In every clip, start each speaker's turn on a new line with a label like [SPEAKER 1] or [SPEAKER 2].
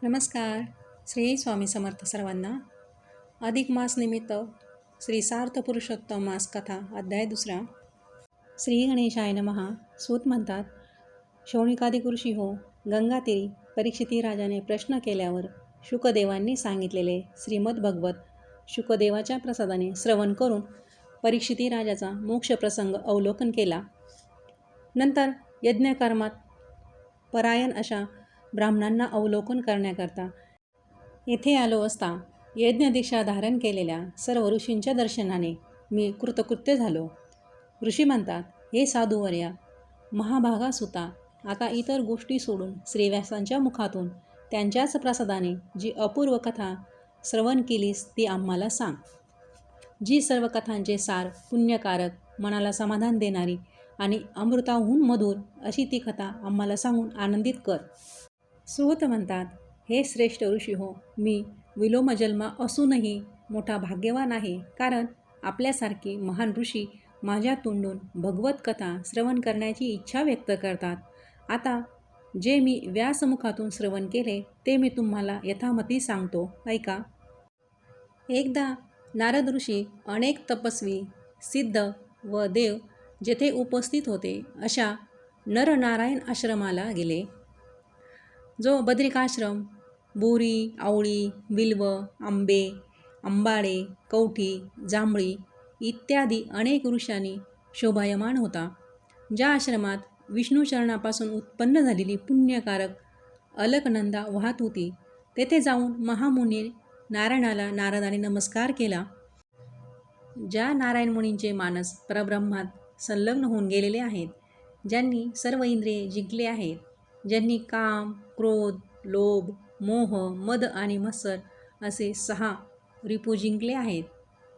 [SPEAKER 1] नमस्कार. श्री स्वामी समर्थ सर्वांना. अधिक मास निमित्त श्री सार्थ पुरुषोत्तम मास कथा अध्याय 2. श्री गणेशाय नमः. सूत म्हणतात, शौनिकादिक ऋषी हो, गंगातीरी परीक्षिती राजाने प्रश्न केल्यावर शुकदेवांनी सांगितलेले श्रीमद भगवत शुकदेवाच्या प्रसादाने श्रवण करून परीक्षिती राजाचा मोक्षप्रसंग अवलोकन केला. नंतर यज्ञकर्मात परायण अशा ब्राह्मणांना अवलोकन करण्याकरता येथे आलो असता यज्ञदीक्षा धारण केलेल्या सर्व ऋषींच्या दर्शनाने मी कृतकृत्य झालो. ऋषी म्हणतात, हे साधूवर्या, महाभागा सुता, आता इतर गोष्टी सोडून श्रीव्यासांच्या मुखातून त्यांच्याच प्रसादाने जी अपूर्व कथा श्रवण केलीस ती आम्हाला सांग. जी सर्व कथांचे सार पुण्यकारक, मनाला समाधान देणारी आणि अमृताहून मधुर अशी ती कथा आम्हाला सांगून आनंदित कर. सूत म्हणतात, हे श्रेष्ठ ऋषी हो, मी विलोमजन्मा असूनही मोठा भाग्यवान आहे, कारण आपल्यासारखे महान ऋषी माझ्या तोंडून भगवत कथा श्रवण करण्याची इच्छा व्यक्त करतात. आता जे मी व्यासमुखातून श्रवण केले ते मी तुम्हाला यथामती सांगतो, ऐका. एकदा नारद ऋषी अनेक तपस्वी, सिद्ध व देव जेथे उपस्थित होते अशा नरनारायण आश्रमाला गेले, जो बद्रिकाश्रम बोरी, आवळी, बिल्व, आंबे, आंबाळे, कवठी, जांभळी इत्यादी अनेक वृक्षांनी शोभायमान होता. ज्या आश्रमात विष्णूचरणापासून उत्पन्न झालेली पुण्यकारक अलकनंदा वाहत होती, तेथे जाऊन महामुनी नारायणाला नारदाने नमस्कार केला. ज्या नारायण मुनींचे मानस परब्रह्मात संलग्न होऊन गेलेले आहेत, ज्यांनी सर्व इंद्रिये जिंकले आहेत, ज्यांनी काम, क्रोध, लोभ, मोह, मद आणि मत्सर असे 6 रिपू जिंकले आहेत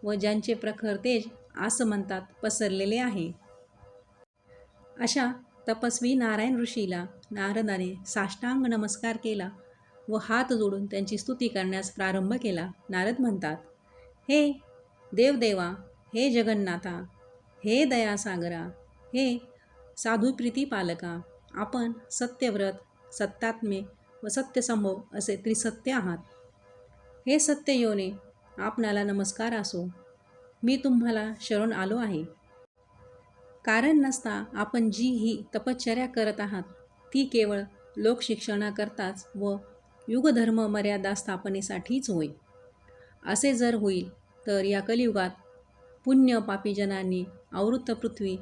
[SPEAKER 1] व ज्यांचे प्रखर तेज आसमंतात पसरलेले आहे, अशा तपस्वी नारायण ऋषीला नारदाने साष्टांग नमस्कार केला व हात जोडून त्यांची स्तुती करण्यास प्रारंभ केला. नारद म्हणतात, हे देवदेवा, हे जगन्नाथा, हे दयासागरा, हे साधुप्रीती पालका, आपण सत्यव्रत, सत्यात्मे व सत्यसंभव असे त्रिसत्य आहात. हे सत्ययोने, आपणाला नमस्कार असो. मी तुम्हाला शरण आलो आहे. कारण नसता आपण जी ही तपश्चर्या करत आहात ती केवळ लोकशिक्षणाकरताच व युगधर्म मर्यादा स्थापनेसाठीच होय. असे जर होईल तर या कलियुगात पुण्य पापीजनांनी आवृत्त पृथ्वी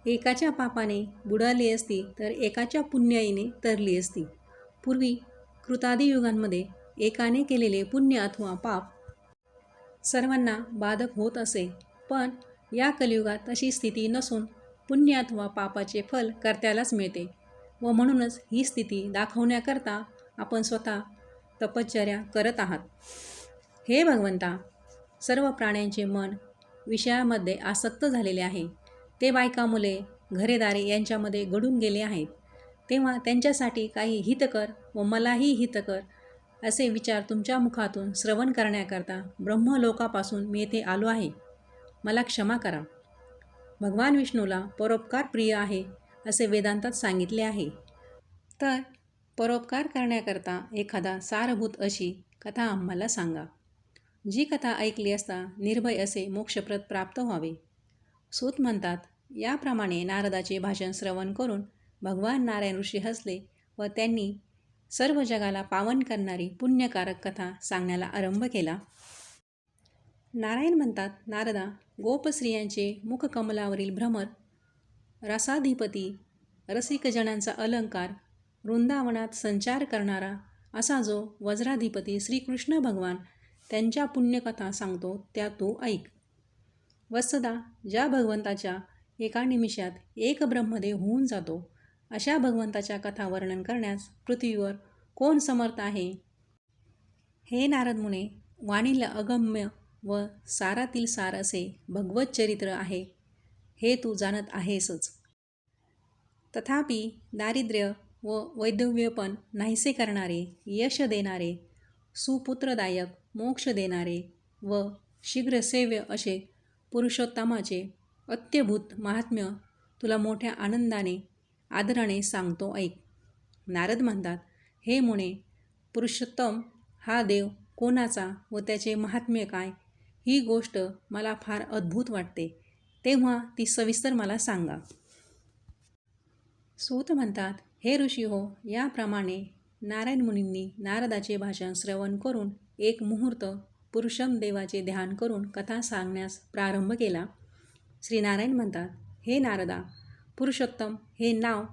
[SPEAKER 1] एकाच्या पापाने बुडाली असती तर एकाच्या पुण्याईने तरली असती. पूर्वी कृतादी युगांमध्ये एकाने केलेले पुण्य अथवा पाप सर्वांना बाधक होत असे, पण या कलियुगात अशी स्थिती नसून पुण्य अथवा पापाचे फल कर्त्यालाच मिळते व म्हणूनच ही स्थिती दाखवण्याकरता आपण स्वतः तपश्चर्या करत आहात. हे भगवंता, सर्व प्राण्यांचे मन विषयामध्ये आसक्त झालेले आहे. ते बायका, मुले, घरेदारे यांच्यामध्ये गढून गेले आहेत. तेव्हा त्यांच्यासाठी काही हितकर व मलाही हितकर असे विचार तुमच्या मुखातून श्रवण करण्याकरता ब्रह्मलोकापासून मी येथे आलो आहे. मला क्षमा करा. भगवान विष्णूला परोपकार प्रिय आहे असे वेदांतात सांगितले आहे. तर परोपकार करण्याकरता एखादा सारभूत अशी कथा आम्हाला सांगा, जी कथा ऐकली असता निर्भय असे मोक्षप्रद प्राप्त व्हावे. सूत म्हणतात, याप्रमाणे नारदाचे भाषण श्रवण करून भगवान नारायण ऋषी हसले व त्यांनी सर्व जगाला पावन करणारी पुण्यकारक कथा सांगण्याला आरंभ केला. नारायण म्हणतात, नारदा, गोपस्त्रियांचे मुखकमलावरील भ्रमर, रसाधिपती, रसिकजनांचा अलंकार, वृंदावनात संचार करणारा असा जो वज्राधिपती श्रीकृष्ण भगवान त्यांच्या पुण्यकथा सांगतो त्या तू ऐक. वत्सदा, ज्या भगवंताच्या एका निमिषात एक ब्रह्मदेव होऊन जातो अशा भगवंताच्या कथा वर्णन करण्यास पृथ्वीवर कोण समर्थ आहे? हे नारद मुने, वाणीला अगम्य व सारातील सार असे भगवत चरित्र आहे हे तू जाणत आहेसच. तथापि दारिद्र्य व वैधव्यपण नाहीसे करणारे, यश देणारे, सुपुत्रदायक, मोक्ष देणारे व शीघ्रसेव्य असे पुरुषोत्तमाचे अत्यभूत महात्म्य तुला मोठ्या आनंदाने, आदराने सांगतो ऐक. नारद म्हणतात, हे मुने, पुरुषोत्तम हा देव कोणाचा व त्याचे महात्म्य काय, ही गोष्ट मला फार अद्भुत वाटते, तेव्हा ती सविस्तर मला सांगा. सूत म्हणतात, हे ऋषी हो, याप्रमाणे नारायण मुनींनी नारदाचे भाषण श्रवण करून एक मुहूर्त पुरुषम देवाचे ध्यान करून कथा सांगण्यास प्रारंभ केला. श्रीनारायण म्हणतात, हे नारदा, पुरुषोत्तम हे नाव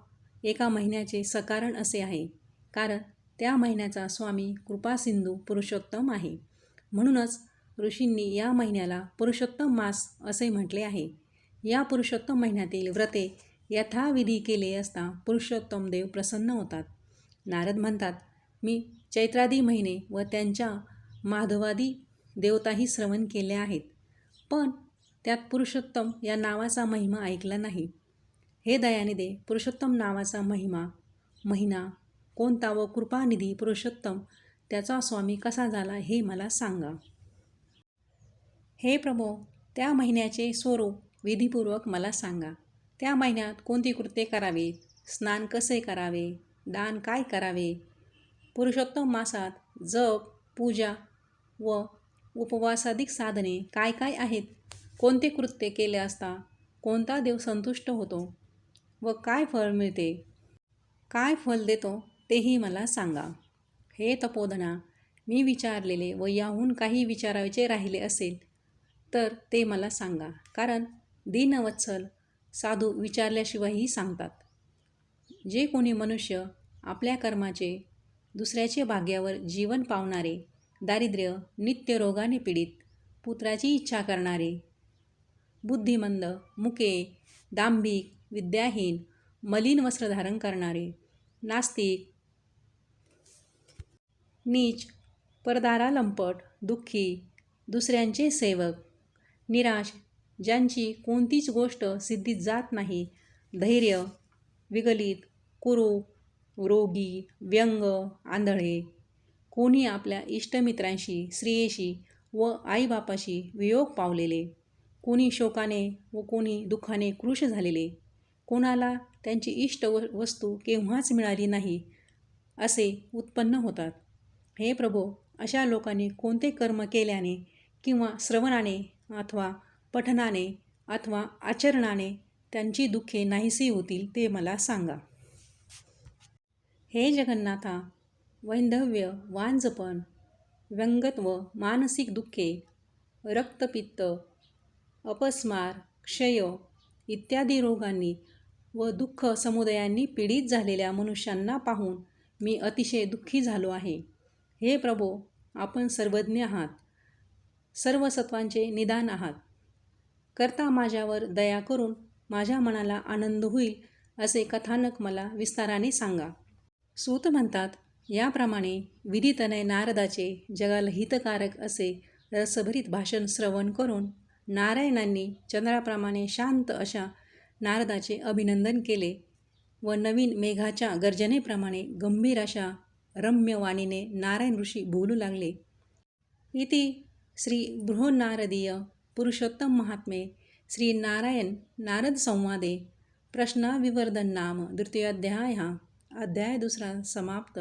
[SPEAKER 1] एका महिन्याचे सकारण असे आहे, कारण त्या महिन्याचा स्वामी कृपासिंधू पुरुषोत्तम आहे. म्हणूनच ऋषींनी या महिन्याला पुरुषोत्तम मास असे म्हटले आहे. या पुरुषोत्तम महिन्यातील व्रते यथाविधी केले असता पुरुषोत्तम देव प्रसन्न होतात. नारद म्हणतात, मी चैत्रादी महिने व त्यांच्या माधवादी देवताही श्रवण केले आहेत, पण त्यात पुरुषोत्तम या नावाचा महिमा ऐकला नाही. हे दयानिधे, पुरुषोत्तम नावाचा महिना कोणता व कृपानिधी पुरुषोत्तम त्याचा स्वामी कसा झाला हे मला सांगा. हे प्रभो, त्या महिन्याचे स्वरूप विधीपूर्वक मला सांगा. त्या महिन्यात कोणती कृत्ये करावीत, स्नान कसे करावे, दान काय करावे, पुरुषोत्तम मासात जप, पूजा व उपवासादिक साधने काय काय आहेत, कोणते कृत्य केले असता कोणता देव संतुष्ट होतो व काय फळ मिळते, काय फल देतो तेही मला सांगा. हे तपोधना, मी विचारलेले व याहून काही विचारायचे राहिले असेल तर ते मला सांगा, कारण दीनवत्सल साधू विचारल्याशिवायही सांगतात. जे कोणी मनुष्य आपल्या कर्माचे दुसऱ्याचे भाग्यावर जीवन पावणारे, दारिद्र्य, नित्य रोगाने पीडित, पुत्राची इच्छा करणारे, बुद्धिमंद, मुके, दांभिक, विद्याहीन, मलिन वस्त्र धारण करणारे, नास्तिक, नीच, परदारा लंपट, दुःखी, दुसऱ्यांचे सेवक, निराश, ज्यांची कोणतीच गोष्ट सिद्धीत जात नाही, धैर्य, विगलित, कुरूप, रोगी, व्यंग, आंधळे, कोणी आपल्या इष्टमित्रांशी, स्त्रियेशी व आईबापाशी वियोग पावलेले, कोणी शोकाने व कोणी दुःखाने कृश झालेले, कोणाला त्यांची इष्ट वस्तू केव्हाच मिळाली नाही असे उत्पन्न होतात. हे प्रभो, अशा लोकांनी कोणते कर्म केल्याने किंवा श्रवणाने अथवा पठनाने अथवा आचरणाने त्यांची दुःखे नाहीसी होतील ते मला सांगा. हे जगन्नाथा, वैधव्य, वांझपण, व्यंगत्व, मानसिक दुःखे, रक्तपित्त, अपस्मार, क्षय इत्यादी रोगांनी व दुःख समुदायांनी पीडित झालेल्या मनुष्यांना पाहून मी अतिशय दुःखी झालो आहे. हे प्रभो, आपण सर्वज्ञ आहात, सर्व सत्वांचे निदान आहात. करता माझ्यावर दया करून माझ्या मनाला आनंद होईल असे कथानक मला विस्ताराने सांगा. सूत म्हणतात, याप्रमाणे विदितनय नारदाचे जगाला हितकारक असे रसभरीत भाषण श्रवण करून नारायणांनी चंद्राप्रमाणे शांत अशा नारदाचे अभिनंदन केले व नवीन मेघाच्या गर्जनेप्रमाणे गंभीर अशा रम्य वाणीने नारायण ऋषी बोलू लागले. इति श्री बृहन्नारदीय पुरुषोत्तम महात्म्ये श्री नारायण नारद संवादे प्रश्नाविवर्धन नाम द्वितीयोऽध्यायः. अध्याय 2 समाप्त.